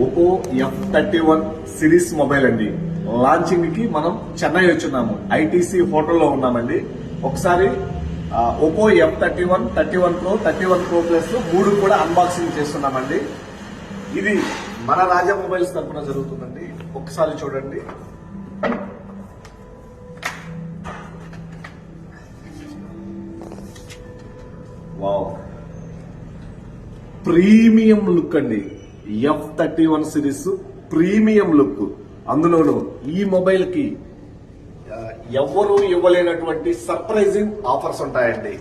Oppo F31 series mobile అండి. Launching కి మనం చెన్నై వచ్చున్నాము. ఐటీసీ హోటల్లో ఉన్నామండి. ఒకసారి Oppo F31, 31 Pro, 31 Pro Plus 3 కూడా అన్బాక్సింగ్ చేస్తున్నామండి. ఇది మన రాజా మొబైల్స్ తరఫున జరుగుతుందండి. ఒకసారి చూడండి. వావ్, ప్రీమియం లుక్ అండి. F31 series premium look. అందులోనూ ఈ మొబైల్ కి ఎవ్వరూ ఇవ్వలేనటువంటి సర్ప్రైజింగ్ ఆఫర్స్ ఉంటాయండి.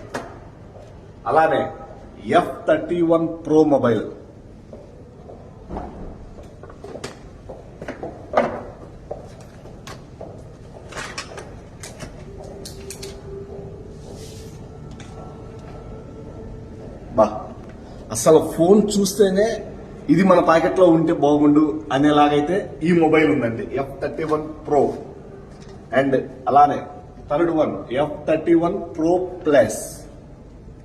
అలానే F31 Pro మొబైల్ అసలు ఫోన్ చూస్తేనే ఇది మన ప్యాకెట్ లో ఉంటే బాగుండు అనేలాగైతే ఈ మొబైల్ ఉందండి. F31 Pro. అండ్ అలానే third one F31 Pro Plus.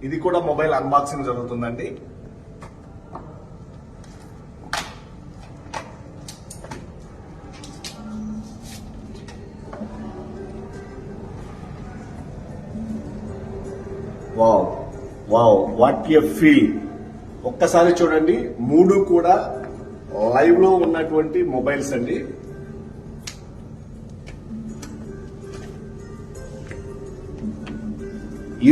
ఇది కూడా మొబైల్ అన్బాక్సింగ్ జరుగుతుందండి. Wow wow, what a feel. ఒక్కసారి చూడండి. 3 కూడా లైవ్ లో ఉన్నటువంటి మొబైల్స్ అండి.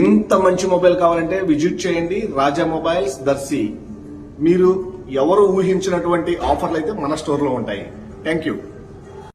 ఇంత మంచి మొబైల్ కావాలంటే విజిట్ చేయండి రాజా మొబైల్స్, దర్శి. మీరు ఎవరు ఊహించినటువంటి ఆఫర్లు అయితే మన స్టోర్ లో ఉంటాయి. Thank you.